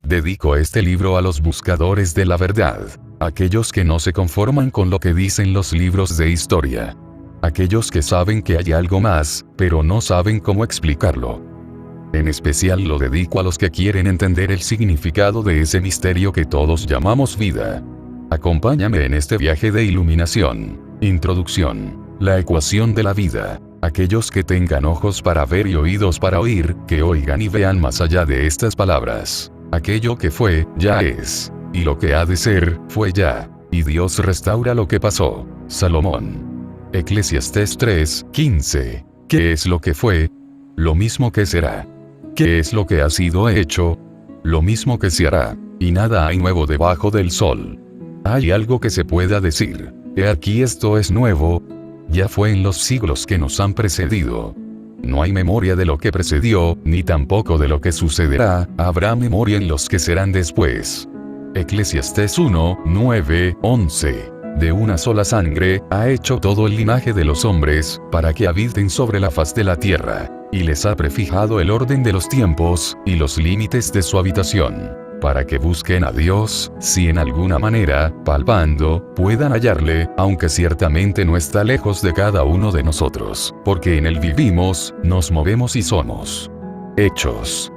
Dedico este libro a los buscadores de la verdad. Aquellos que no se conforman con lo que dicen los libros de historia. Aquellos que saben que hay algo más, pero no saben cómo explicarlo. En especial lo dedico a los que quieren entender el significado de ese misterio que todos llamamos vida. Acompáñame en este viaje de iluminación. Introducción. La ecuación de la vida. Aquellos que tengan ojos para ver y oídos para oír, que oigan y vean más allá de estas palabras. Aquello que fue, ya es. Y lo que ha de ser, fue ya. Y Dios restaura lo que pasó. Salomón. Eclesiastés 3:15. ¿Qué es lo que fue? Lo mismo que será. ¿Qué es lo que ha sido hecho? Lo mismo que se hará. Y nada hay nuevo debajo del sol. ¿Hay algo que se pueda decir? He aquí esto es nuevo. Ya fue en los siglos que nos han precedido. No hay memoria de lo que precedió, ni tampoco de lo que sucederá, habrá memoria en los que serán después. Eclesiastés 1:9-11. De una sola sangre, ha hecho todo el linaje de los hombres, para que habiten sobre la faz de la tierra, y les ha prefijado el orden de los tiempos, y los límites de su habitación, para que busquen a Dios, si en alguna manera, palpando, puedan hallarle, aunque ciertamente no está lejos de cada uno de nosotros, porque en él vivimos, nos movemos y somos. Hechos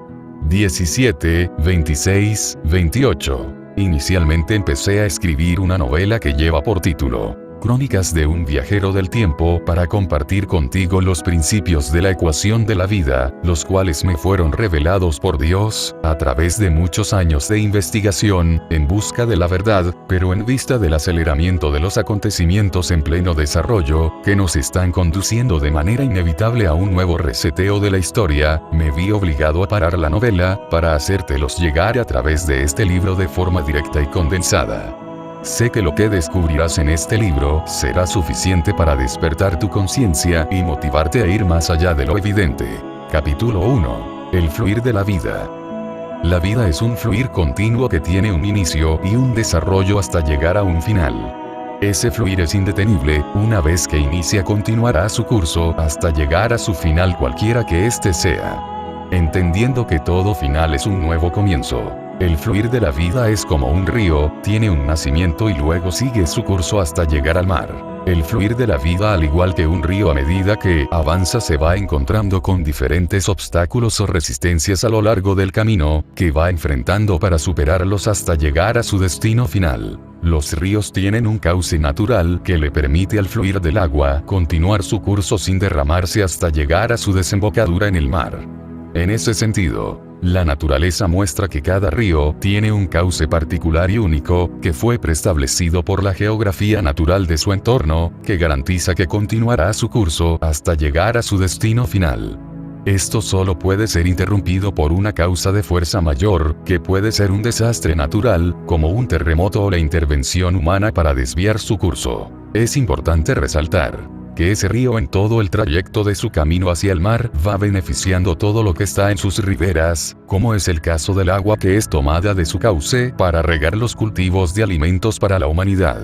17:26-28. Inicialmente empecé a escribir una novela que lleva por título Crónicas de un viajero del tiempo, para compartir contigo los principios de la ecuación de la vida, los cuales me fueron revelados por Dios, a través de muchos años de investigación, en busca de la verdad, pero en vista del aceleramiento de los acontecimientos en pleno desarrollo, que nos están conduciendo de manera inevitable a un nuevo reseteo de la historia, me vi obligado a parar la novela, para hacértelos llegar a través de este libro de forma directa y condensada. Sé que lo que descubrirás en este libro será suficiente para despertar tu conciencia y motivarte a ir más allá de lo evidente. Capítulo 1. El fluir de la vida. La vida es un fluir continuo que tiene un inicio y un desarrollo hasta llegar a un final. Ese fluir es indetenible, una vez que inicia continuará su curso hasta llegar a su final cualquiera que éste sea. Entendiendo que todo final es un nuevo comienzo. El fluir de la vida es como un río, tiene un nacimiento y luego sigue su curso hasta llegar al mar. El fluir de la vida, al igual que un río, a medida que avanza se va encontrando con diferentes obstáculos o resistencias a lo largo del camino, que va enfrentando para superarlos hasta llegar a su destino final. Los ríos tienen un cauce natural que le permite al fluir del agua continuar su curso sin derramarse hasta llegar a su desembocadura en el mar. En ese sentido, la naturaleza muestra que cada río tiene un cauce particular y único, que fue preestablecido por la geografía natural de su entorno, que garantiza que continuará su curso hasta llegar a su destino final. Esto solo puede ser interrumpido por una causa de fuerza mayor, que puede ser un desastre natural, como un terremoto o la intervención humana para desviar su curso. Es importante resaltar que ese río en todo el trayecto de su camino hacia el mar va beneficiando todo lo que está en sus riberas, como es el caso del agua que es tomada de su cauce para regar los cultivos de alimentos para la humanidad.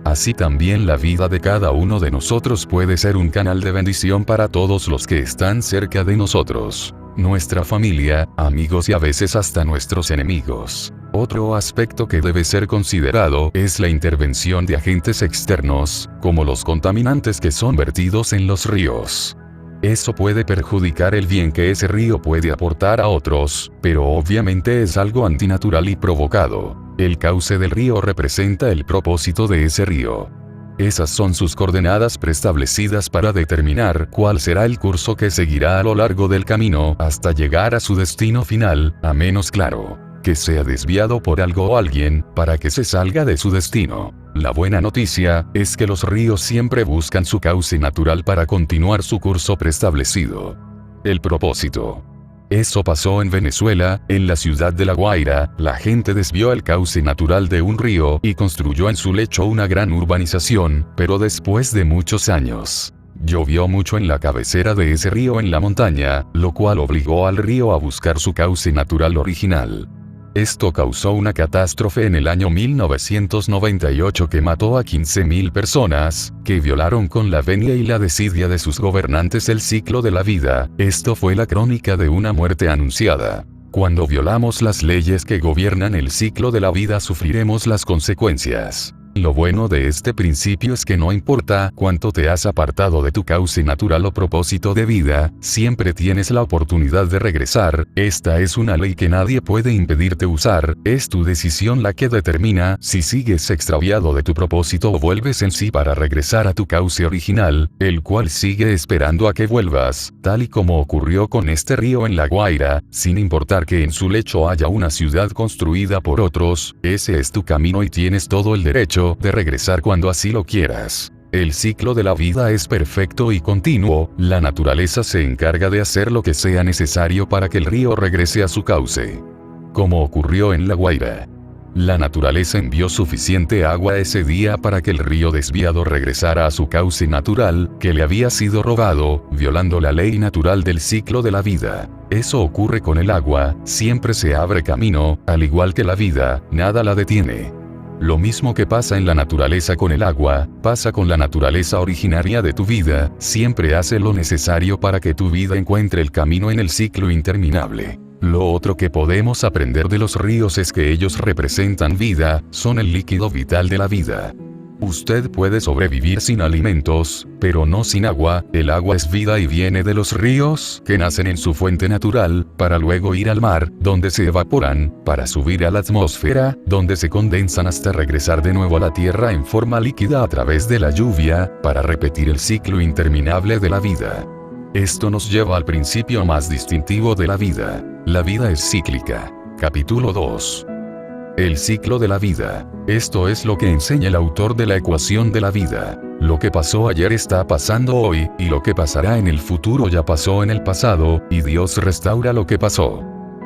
Así también la vida de cada uno de nosotros puede ser un canal de bendición para todos los que están cerca de nosotros, nuestra familia, amigos y a veces hasta nuestros enemigos. Otro aspecto que debe ser considerado es la intervención de agentes externos, como los contaminantes que son vertidos en los ríos. Eso puede perjudicar el bien que ese río puede aportar a otros, pero obviamente es algo antinatural y provocado. El cauce del río representa el propósito de ese río. Esas son sus coordenadas preestablecidas para determinar cuál será el curso que seguirá a lo largo del camino hasta llegar a su destino final, a menos claro que sea desviado por algo o alguien, para que se salga de su destino. La buena noticia es que los ríos siempre buscan su cauce natural para continuar su curso preestablecido. El propósito. Eso pasó en Venezuela, en la ciudad de La Guaira, la gente desvió el cauce natural de un río y construyó en su lecho una gran urbanización, pero después de muchos años. Llovió mucho en la cabecera de ese río en la montaña, lo cual obligó al río a buscar su cauce natural original. Esto causó una catástrofe en el año 1998 que mató a 15.000 personas, que violaron con la venia y la desidia de sus gobernantes el ciclo de la vida. Esto fue la crónica de una muerte anunciada. Cuando violamos las leyes que gobiernan el ciclo de la vida sufriremos las consecuencias. Lo bueno de este principio es que no importa cuánto te has apartado de tu cauce natural o propósito de vida, siempre tienes la oportunidad de regresar. Esta es una ley que nadie puede impedirte usar, es tu decisión la que determina si sigues extraviado de tu propósito o vuelves en sí para regresar a tu cauce original, el cual sigue esperando a que vuelvas, tal y como ocurrió con este río en La Guaira, sin importar que en su lecho haya una ciudad construida por otros, ese es tu camino y tienes todo el derecho de regresar cuando así lo quieras. El ciclo de la vida es perfecto y continuo, la naturaleza se encarga de hacer lo que sea necesario para que el río regrese a su cauce. Como ocurrió en La Guaira. La naturaleza envió suficiente agua ese día para que el río desviado regresara a su cauce natural, que le había sido robado, violando la ley natural del ciclo de la vida. Eso ocurre con el agua, siempre se abre camino, al igual que la vida, nada la detiene. Lo mismo que pasa en la naturaleza con el agua, pasa con la naturaleza originaria de tu vida, siempre hace lo necesario para que tu vida encuentre el camino en el ciclo interminable. Lo otro que podemos aprender de los ríos es que ellos representan vida, son el líquido vital de la vida. Usted puede sobrevivir sin alimentos, pero no sin agua. El agua es vida y viene de los ríos, que nacen en su fuente natural, para luego ir al mar, donde se evaporan, para subir a la atmósfera, donde se condensan hasta regresar de nuevo a la tierra en forma líquida a través de la lluvia, para repetir el ciclo interminable de la vida. Esto nos lleva al principio más distintivo de la vida. La vida es cíclica. Capítulo 2. El ciclo de la vida. Esto es lo que enseña el autor de la ecuación de la vida. Lo que pasó ayer está pasando hoy, y lo que pasará en el futuro ya pasó en el pasado, y Dios restaura lo que pasó.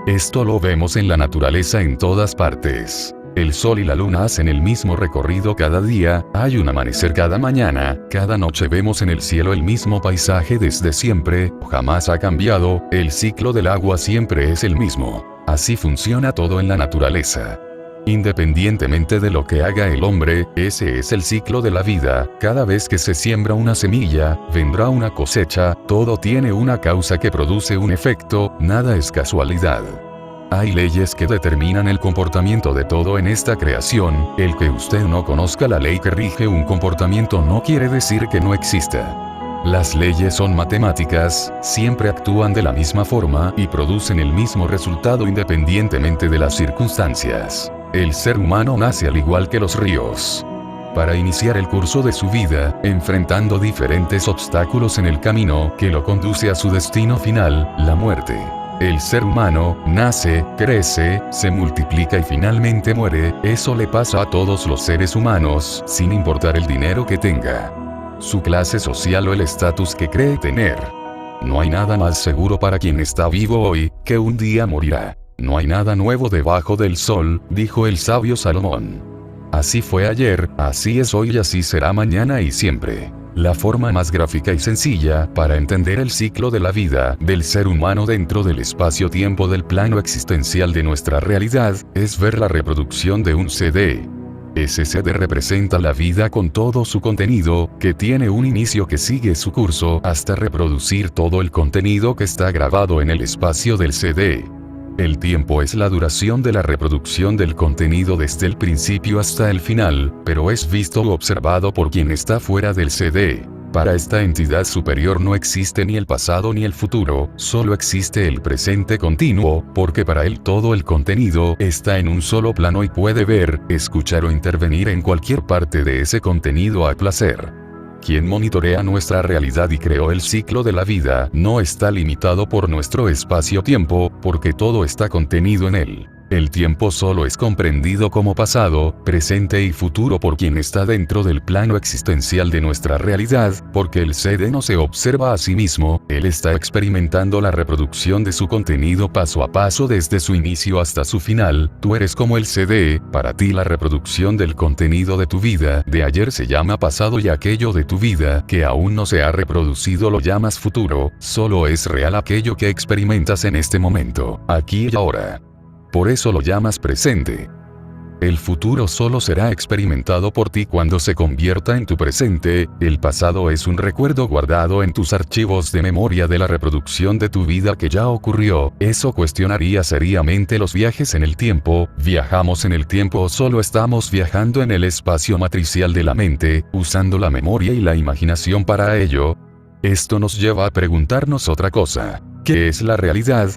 Esto lo vemos en la naturaleza en todas partes. El sol y la luna hacen el mismo recorrido cada día, hay un amanecer cada mañana, cada noche vemos en el cielo el mismo paisaje desde siempre, jamás ha cambiado, el ciclo del agua siempre es el mismo. Así funciona todo en la naturaleza. Independientemente de lo que haga el hombre, ese es el ciclo de la vida. Cada vez que se siembra una semilla, vendrá una cosecha, todo tiene una causa que produce un efecto, nada es casualidad. Hay leyes que determinan el comportamiento de todo en esta creación. El que usted no conozca la ley que rige un comportamiento no quiere decir que no exista. Las leyes son matemáticas, siempre actúan de la misma forma y producen el mismo resultado independientemente de las circunstancias. El ser humano nace al igual que los ríos. Para iniciar el curso de su vida, enfrentando diferentes obstáculos en el camino que lo conduce a su destino final, la muerte. El ser humano nace, crece, se multiplica y finalmente muere. Eso le pasa a todos los seres humanos, sin importar el dinero que tenga, su clase social o el estatus que cree tener. No hay nada más seguro para quien está vivo hoy, que un día morirá. No hay nada nuevo debajo del sol, dijo el sabio Salomón. Así fue ayer, así es hoy y así será mañana y siempre. La forma más gráfica y sencilla para entender el ciclo de la vida del ser humano dentro del espacio-tiempo del plano existencial de nuestra realidad, es ver la reproducción de un CD. Ese CD representa la vida con todo su contenido, que tiene un inicio que sigue su curso hasta reproducir todo el contenido que está grabado en el espacio del CD. El tiempo es la duración de la reproducción del contenido desde el principio hasta el final, pero es visto o observado por quien está fuera del CD. Para esta entidad superior no existe ni el pasado ni el futuro, solo existe el presente continuo, porque para él todo el contenido está en un solo plano y puede ver, escuchar o intervenir en cualquier parte de ese contenido a placer. Quien monitorea nuestra realidad y creó el ciclo de la vida no está limitado por nuestro espacio-tiempo, porque todo está contenido en él. El tiempo solo es comprendido como pasado, presente y futuro por quien está dentro del plano existencial de nuestra realidad, porque el CD no se observa a sí mismo, él está experimentando la reproducción de su contenido paso a paso desde su inicio hasta su final. Tú eres como el CD, para ti la reproducción del contenido de tu vida de ayer se llama pasado y aquello de tu vida que aún no se ha reproducido lo llamas futuro, solo es real aquello que experimentas en este momento, aquí y ahora. Por eso lo llamas presente. El futuro solo será experimentado por ti cuando se convierta en tu presente. El pasado es un recuerdo guardado en tus archivos de memoria de la reproducción de tu vida que ya ocurrió. Eso cuestionaría seriamente los viajes en el tiempo. ¿Viajamos en el tiempo o solo estamos viajando en el espacio matricial de la mente, usando la memoria y la imaginación para ello? Esto nos lleva a preguntarnos otra cosa. ¿Qué es la realidad?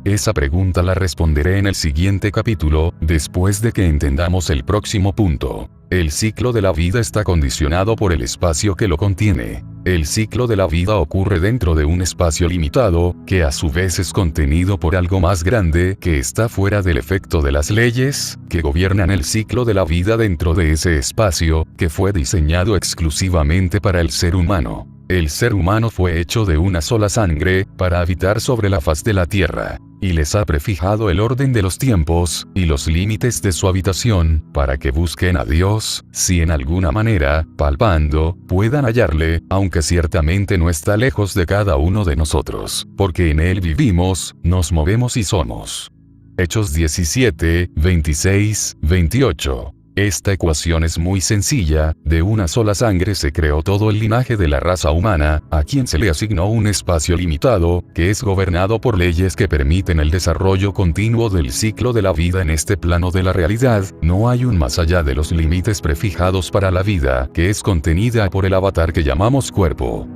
Esa pregunta la responderé en el siguiente capítulo, después de que entendamos el próximo punto. El ciclo de la vida está condicionado por el espacio que lo contiene. El ciclo de la vida ocurre dentro de un espacio limitado, que a su vez es contenido por algo más grande que está fuera del efecto de las leyes que gobiernan el ciclo de la vida dentro de ese espacio, que fue diseñado exclusivamente para el ser humano. El ser humano fue hecho de una sola sangre, para habitar sobre la faz de la tierra, y les ha prefijado el orden de los tiempos, y los límites de su habitación, para que busquen a Dios, si en alguna manera, palpando, puedan hallarle, aunque ciertamente no está lejos de cada uno de nosotros, porque en él vivimos, nos movemos y somos. Hechos 17, 26, 28. Esta ecuación es muy sencilla. De una sola sangre se creó todo el linaje de la raza humana, a quien se le asignó un espacio limitado, que es gobernado por leyes que permiten el desarrollo continuo del ciclo de la vida en este plano de la realidad. No hay un más allá de los límites prefijados para la vida, que es contenida por el avatar que llamamos cuerpo,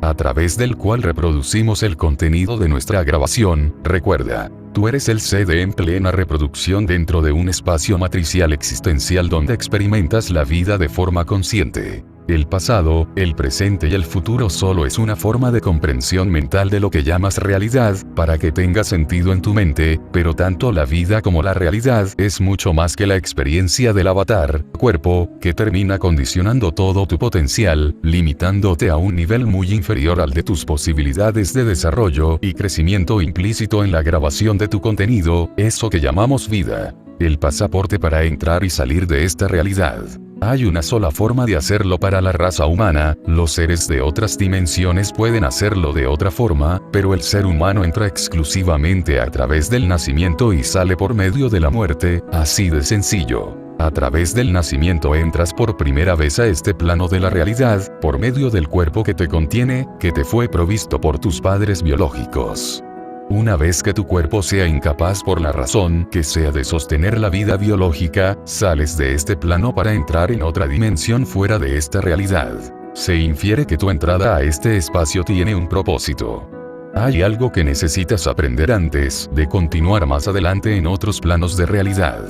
a través del cual reproducimos el contenido de nuestra grabación. Recuerda, tú eres el CD en plena reproducción dentro de un espacio matricial existencial donde experimentas la vida de forma consciente. El pasado, el presente y el futuro solo es una forma de comprensión mental de lo que llamas realidad, para que tenga sentido en tu mente, pero tanto la vida como la realidad es mucho más que la experiencia del avatar, cuerpo, que termina condicionando todo tu potencial, limitándote a un nivel muy inferior al de tus posibilidades de desarrollo y crecimiento implícito en la grabación de tu contenido, eso que llamamos vida. El pasaporte para entrar y salir de esta realidad. Hay una sola forma de hacerlo para la raza humana. Los seres de otras dimensiones pueden hacerlo de otra forma, pero el ser humano entra exclusivamente a través del nacimiento y sale por medio de la muerte, así de sencillo. A través del nacimiento entras por primera vez a este plano de la realidad, por medio del cuerpo que te contiene, que te fue provisto por tus padres biológicos. Una vez que tu cuerpo sea incapaz por la razón que sea de sostener la vida biológica, sales de este plano para entrar en otra dimensión fuera de esta realidad. Se infiere que tu entrada a este espacio tiene un propósito. Hay algo que necesitas aprender antes de continuar más adelante en otros planos de realidad.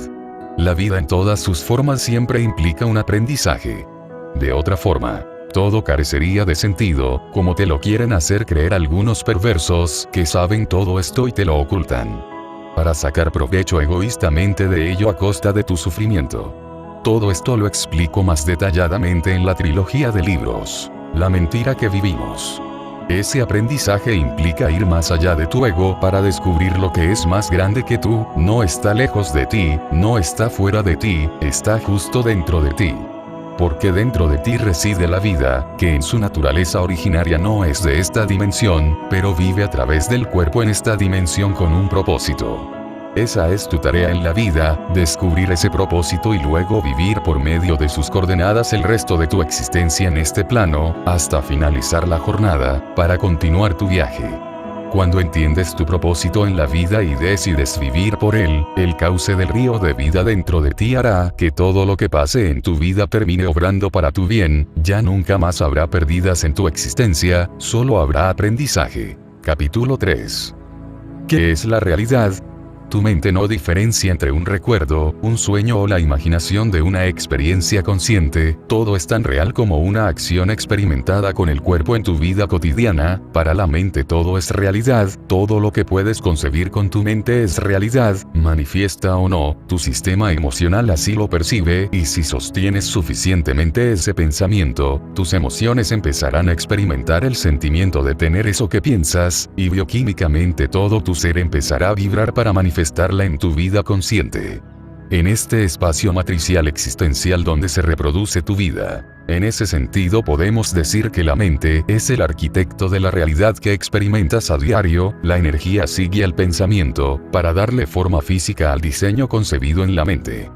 La vida en todas sus formas siempre implica un aprendizaje. De otra forma, todo carecería de sentido, como te lo quieren hacer creer algunos perversos que saben todo esto y te lo ocultan, para sacar provecho egoístamente de ello a costa de tu sufrimiento. Todo esto lo explico más detalladamente en la trilogía de libros, La mentira que vivimos. Ese aprendizaje implica ir más allá de tu ego para descubrir lo que es más grande que tú. No está lejos de ti, no está fuera de ti, está justo dentro de ti. Porque dentro de ti reside la vida, que en su naturaleza originaria no es de esta dimensión, pero vive a través del cuerpo en esta dimensión con un propósito. Esa es tu tarea en la vida, descubrir ese propósito y luego vivir por medio de sus coordenadas el resto de tu existencia en este plano, hasta finalizar la jornada, para continuar tu viaje. Cuando entiendes tu propósito en la vida y decides vivir por él, el cauce del río de vida dentro de ti hará que todo lo que pase en tu vida termine obrando para tu bien. Ya nunca más habrá pérdidas en tu existencia, solo habrá aprendizaje. Capítulo 3. ¿Qué es la realidad? Tu mente no diferencia entre un recuerdo, un sueño o la imaginación de una experiencia consciente. Todo es tan real como una acción experimentada con el cuerpo en tu vida cotidiana. Para la mente todo es realidad, todo lo que puedes concebir con tu mente es realidad, manifiesta o no, tu sistema emocional así lo percibe, y si sostienes suficientemente ese pensamiento, tus emociones empezarán a experimentar el sentimiento de tener eso que piensas, y bioquímicamente todo tu ser empezará a vibrar para manifestarla en tu vida consciente. En este espacio matricial existencial donde se reproduce tu vida. En ese sentido podemos decir que la mente es el arquitecto de la realidad que experimentas a diario. La energía sigue al pensamiento, para darle forma física al diseño concebido en la mente.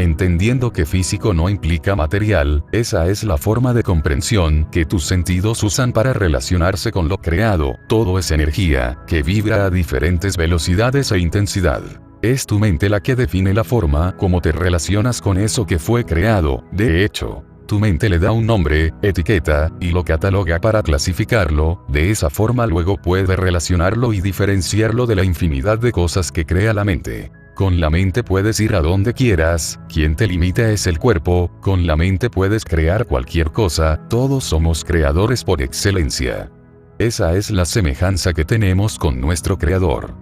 Entendiendo que físico no implica material, esa es la forma de comprensión que tus sentidos usan para relacionarse con lo creado. Todo es energía, que vibra a diferentes velocidades e intensidad. Es tu mente la que define la forma como te relacionas con eso que fue creado. De hecho, tu mente le da un nombre, etiqueta, y lo cataloga para clasificarlo. De esa forma luego puede relacionarlo y diferenciarlo de la infinidad de cosas que crea la mente. Con la mente puedes ir a donde quieras, quien te limita es el cuerpo. Con la mente puedes crear cualquier cosa, todos somos creadores por excelencia. Esa es la semejanza que tenemos con nuestro Creador.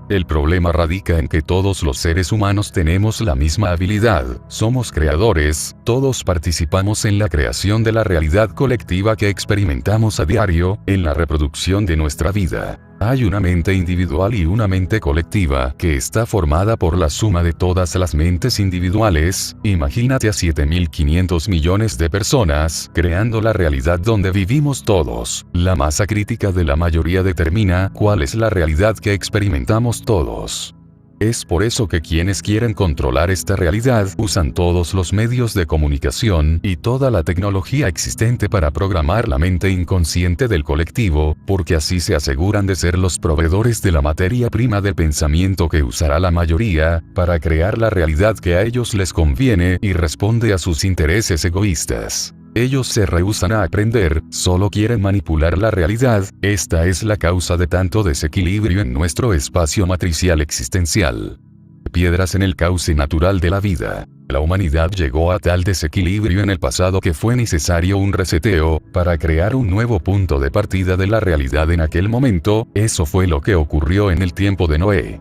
El problema radica en que todos los seres humanos tenemos la misma habilidad, somos creadores, todos participamos en la creación de la realidad colectiva que experimentamos a diario, en la reproducción de nuestra vida. Hay una mente individual y una mente colectiva que está formada por la suma de todas las mentes individuales. Imagínate a 7.500 millones de personas creando la realidad donde vivimos todos. La masa crítica de la mayoría determina cuál es la realidad que experimentamos todos. Es por eso que quienes quieren controlar esta realidad usan todos los medios de comunicación y toda la tecnología existente para programar la mente inconsciente del colectivo, porque así se aseguran de ser los proveedores de la materia prima del pensamiento que usará la mayoría, para crear la realidad que a ellos les conviene y responde a sus intereses egoístas. Ellos se rehúsan a aprender, solo quieren manipular la realidad. Esta es la causa de tanto desequilibrio en nuestro espacio matricial existencial. Piedras en el cauce natural de la vida. La humanidad llegó a tal desequilibrio en el pasado que fue necesario un reseteo, para crear un nuevo punto de partida de la realidad en aquel momento. Eso fue lo que ocurrió en el tiempo de Noé.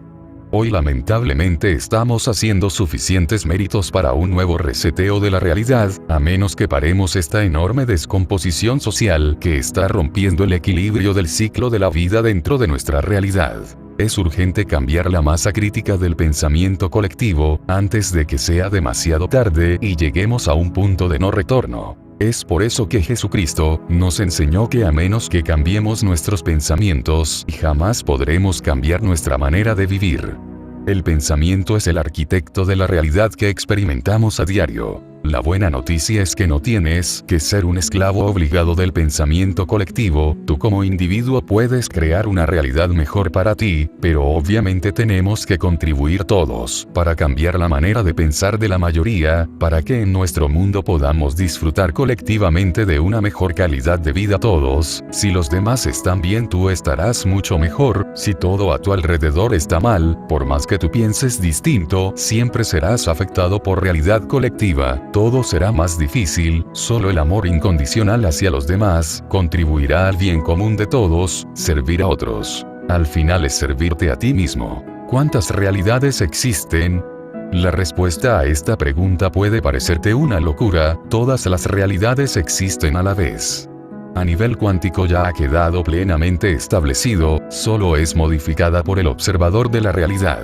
Hoy lamentablemente estamos haciendo suficientes méritos para un nuevo reseteo de la realidad, a menos que paremos esta enorme descomposición social que está rompiendo el equilibrio del ciclo de la vida dentro de nuestra realidad. Es urgente cambiar la masa crítica del pensamiento colectivo, antes de que sea demasiado tarde y lleguemos a un punto de no retorno. Es por eso que Jesucristo nos enseñó que a menos que cambiemos nuestros pensamientos, jamás podremos cambiar nuestra manera de vivir. El pensamiento es el arquitecto de la realidad que experimentamos a diario. La buena noticia es que no tienes que ser un esclavo obligado del pensamiento colectivo. Tú como individuo puedes crear una realidad mejor para ti, pero obviamente tenemos que contribuir todos para cambiar la manera de pensar de la mayoría, para que en nuestro mundo podamos disfrutar colectivamente de una mejor calidad de vida todos. Si los demás están bien, tú estarás mucho mejor. Si todo a tu alrededor está mal, por más que tú pienses distinto, siempre serás afectado por realidad colectiva. Todo será más difícil. Solo el amor incondicional hacia los demás contribuirá al bien común de todos. Servir a otros, al final es servirte a ti mismo. ¿Cuántas realidades existen? La respuesta a esta pregunta puede parecerte una locura. Todas las realidades existen a la vez. A nivel cuántico ya ha quedado plenamente establecido, solo es modificada por el observador de la realidad.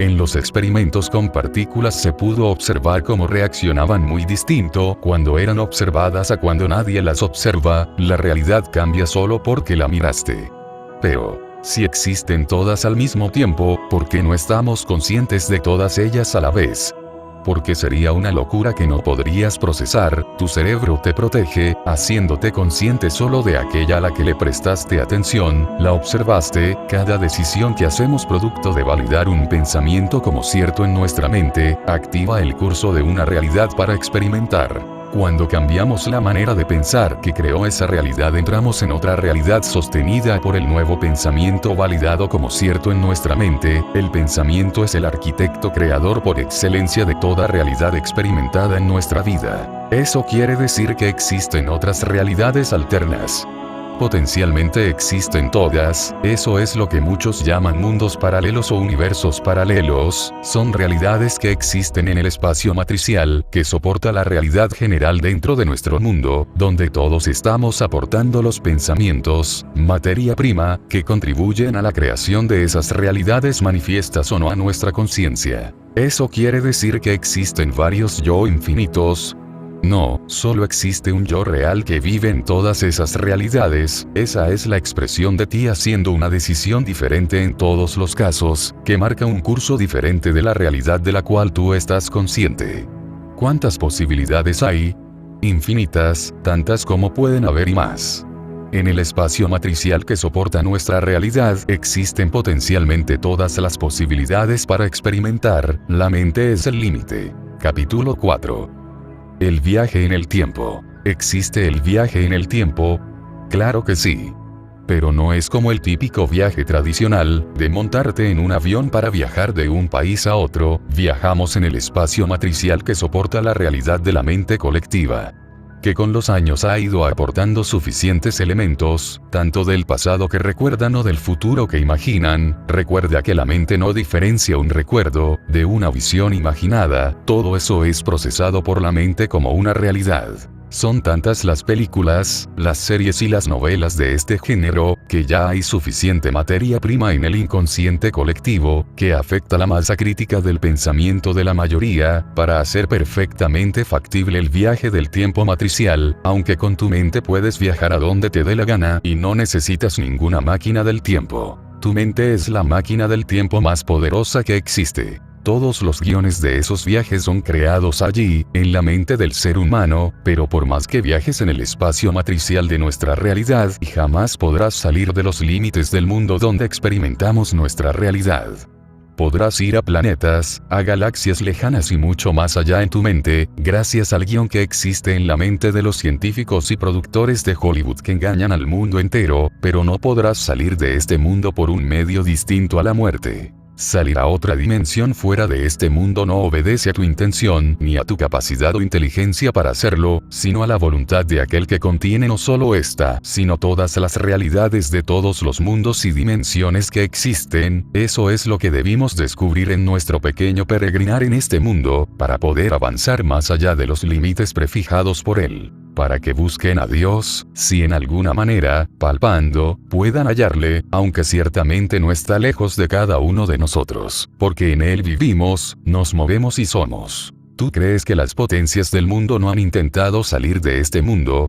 En los experimentos con partículas se pudo observar cómo reaccionaban muy distinto cuando eran observadas a cuando nadie las observa. La realidad cambia solo porque la miraste. Pero, si existen todas al mismo tiempo, ¿por qué no estamos conscientes de todas ellas a la vez? Porque sería una locura que no podrías procesar. Tu cerebro te protege, haciéndote consciente solo de aquella a la que le prestaste atención, la observaste. Cada decisión que hacemos producto de validar un pensamiento como cierto en nuestra mente, activa el curso de una realidad para experimentar. Cuando cambiamos la manera de pensar que creó esa realidad, entramos en otra realidad sostenida por el nuevo pensamiento validado como cierto en nuestra mente. El pensamiento es el arquitecto creador por excelencia de toda realidad experimentada en nuestra vida. Eso quiere decir que existen otras realidades alternas. Potencialmente existen todas. Eso es lo que muchos llaman mundos paralelos o universos paralelos. Son realidades que existen en el espacio matricial, que soporta la realidad general dentro de nuestro mundo, donde todos estamos aportando los pensamientos, materia prima, que contribuyen a la creación de esas realidades manifiestas o no a nuestra conciencia. ¿Eso quiere decir que existen varios yo infinitos? No, solo existe un yo real que vive en todas esas realidades. Esa es la expresión de ti haciendo una decisión diferente en todos los casos, que marca un curso diferente de la realidad de la cual tú estás consciente. ¿Cuántas posibilidades hay? Infinitas, tantas como pueden haber y más. En el espacio matricial que soporta nuestra realidad existen potencialmente todas las posibilidades para experimentar, la mente es el límite. Capítulo 4. El viaje en el tiempo. ¿Existe el viaje en el tiempo? Claro que sí. Pero no es como el típico viaje tradicional, de montarte en un avión para viajar de un país a otro. Viajamos en el espacio matricial que soporta la realidad de la mente colectiva, que con los años ha ido aportando suficientes elementos, tanto del pasado que recuerdan o del futuro que imaginan. Recuerda que la mente no diferencia un recuerdo de una visión imaginada, todo eso es procesado por la mente como una realidad. Son tantas las películas, las series y las novelas de este género, que ya hay suficiente materia prima en el inconsciente colectivo, que afecta la masa crítica del pensamiento de la mayoría, para hacer perfectamente factible el viaje del tiempo matricial, aunque con tu mente puedes viajar a donde te dé la gana y no necesitas ninguna máquina del tiempo. Tu mente es la máquina del tiempo más poderosa que existe. Todos los guiones de esos viajes son creados allí, en la mente del ser humano, pero por más que viajes en el espacio matricial de nuestra realidad, jamás podrás salir de los límites del mundo donde experimentamos nuestra realidad. Podrás ir a planetas, a galaxias lejanas y mucho más allá en tu mente, gracias al guión que existe en la mente de los científicos y productores de Hollywood que engañan al mundo entero, pero no podrás salir de este mundo por un medio distinto a la muerte. Salir a otra dimensión fuera de este mundo no obedece a tu intención, ni a tu capacidad o inteligencia para hacerlo, sino a la voluntad de aquel que contiene no solo esta, sino todas las realidades de todos los mundos y dimensiones que existen. Eso es lo que debimos descubrir en nuestro pequeño peregrinar en este mundo, para poder avanzar más allá de los límites prefijados por él. Para que busquen a Dios, si en alguna manera, palpando, puedan hallarle, aunque ciertamente no está lejos de cada uno de nosotros, porque en él vivimos, nos movemos y somos. ¿Tú crees que las potencias del mundo no han intentado salir de este mundo?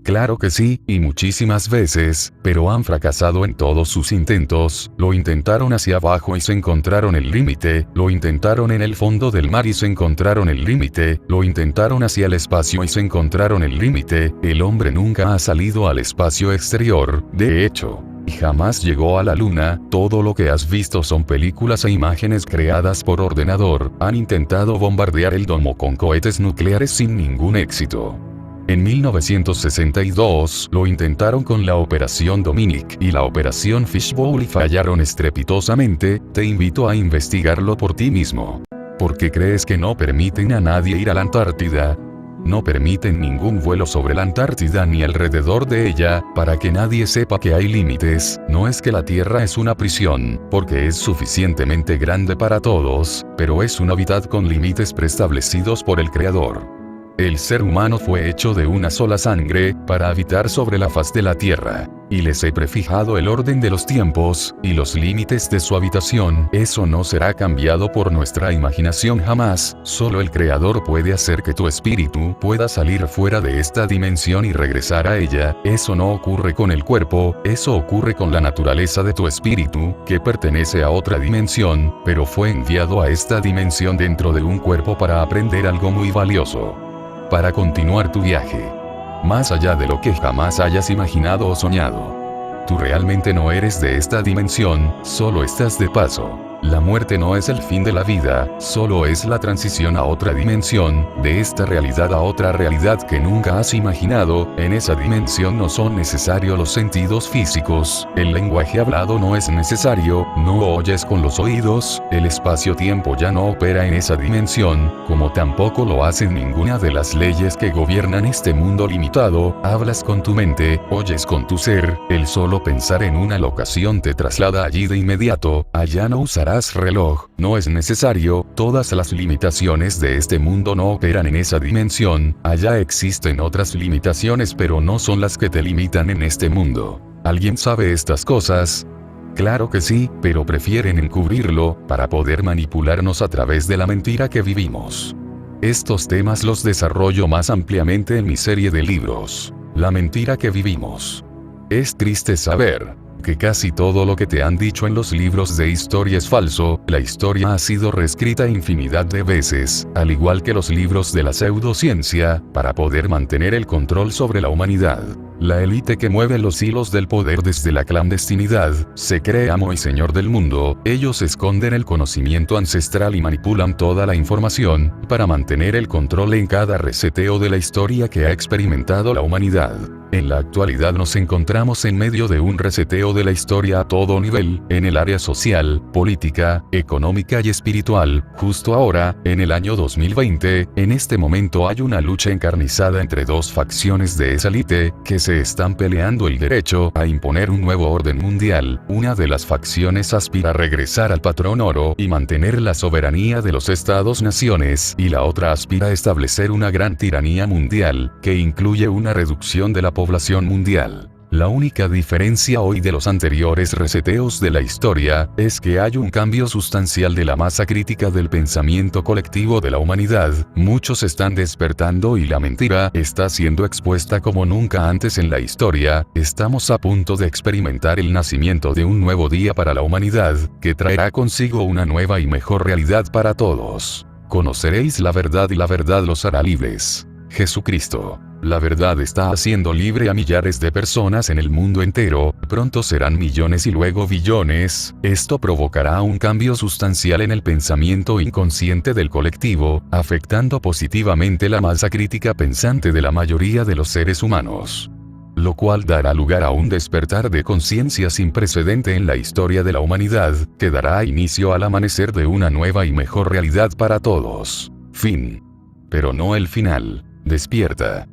Claro que sí, y muchísimas veces, pero han fracasado en todos sus intentos. Lo intentaron hacia abajo y se encontraron el límite, lo intentaron en el fondo del mar y se encontraron el límite, lo intentaron hacia el espacio y se encontraron el límite. El hombre nunca ha salido al espacio exterior, de hecho, y jamás llegó a la luna. Todo lo que has visto son películas e imágenes creadas por ordenador. Han intentado bombardear el domo con cohetes nucleares sin ningún éxito. En 1962, lo intentaron con la Operación Dominic y la Operación Fishbowl y fallaron estrepitosamente. Te invito a investigarlo por ti mismo. ¿Por qué crees que no permiten a nadie ir a la Antártida? No permiten ningún vuelo sobre la Antártida ni alrededor de ella, para que nadie sepa que hay límites. No es que la Tierra es una prisión, porque es suficientemente grande para todos, pero es un hábitat con límites preestablecidos por el Creador. El ser humano fue hecho de una sola sangre, para habitar sobre la faz de la tierra. Y les he prefijado el orden de los tiempos, y los límites de su habitación. Eso no será cambiado por nuestra imaginación jamás. Solo el Creador puede hacer que tu espíritu pueda salir fuera de esta dimensión y regresar a ella. Eso no ocurre con el cuerpo, eso ocurre con la naturaleza de tu espíritu, que pertenece a otra dimensión, pero fue enviado a esta dimensión dentro de un cuerpo para aprender algo muy valioso. Para continuar tu viaje. Más allá de lo que jamás hayas imaginado o soñado. Tú realmente no eres de esta dimensión, solo estás de paso. La muerte no es el fin de la vida, solo es la transición a otra dimensión, de esta realidad a otra realidad que nunca has imaginado. En esa dimensión no son necesarios los sentidos físicos, el lenguaje hablado no es necesario, no oyes con los oídos, el espacio-tiempo ya no opera en esa dimensión, como tampoco lo hacen ninguna de las leyes que gobiernan este mundo limitado. Hablas con tu mente, oyes con tu ser, el solo pensar en una locación te traslada allí de inmediato. Allá no usarás reloj, no es necesario. Todas las limitaciones de este mundo no operan en esa dimensión. Allá existen otras limitaciones, pero no son las que te limitan en este mundo. ¿Alguien sabe estas cosas? Claro que sí, pero prefieren encubrirlo, para poder manipularnos a través de la mentira que vivimos. Estos temas los desarrollo más ampliamente en mi serie de libros, La mentira que vivimos. Es triste saber que casi todo lo que te han dicho en los libros de historia es falso, la historia ha sido reescrita infinidad de veces, al igual que los libros de la pseudociencia, para poder mantener el control sobre la humanidad. La élite que mueve los hilos del poder desde la clandestinidad, se cree amo y señor del mundo, ellos esconden el conocimiento ancestral y manipulan toda la información, para mantener el control en cada reseteo de la historia que ha experimentado la humanidad. En la actualidad nos encontramos en medio de un reseteo de la historia a todo nivel, en el área social, política, económica y espiritual. Justo ahora, en el año 2020, en este momento hay una lucha encarnizada entre dos facciones de esa élite, que se están peleando el derecho a imponer un nuevo orden mundial. Una de las facciones aspira a regresar al patrón oro y mantener la soberanía de los estados-naciones, y la otra aspira a establecer una gran tiranía mundial, que incluye una reducción de la población mundial. La única diferencia hoy de los anteriores reseteos de la historia, es que hay un cambio sustancial de la masa crítica del pensamiento colectivo de la humanidad, muchos están despertando y la mentira está siendo expuesta como nunca antes en la historia, estamos a punto de experimentar el nacimiento de un nuevo día para la humanidad, que traerá consigo una nueva y mejor realidad para todos. Conoceréis la verdad y la verdad los hará libres. Jesucristo. La verdad está haciendo libre a millares de personas en el mundo entero, pronto serán millones y luego billones, esto provocará un cambio sustancial en el pensamiento inconsciente del colectivo, afectando positivamente la masa crítica pensante de la mayoría de los seres humanos. Lo cual dará lugar a un despertar de conciencia sin precedente en la historia de la humanidad, que dará inicio al amanecer de una nueva y mejor realidad para todos. Fin. Pero no el final. Despierta.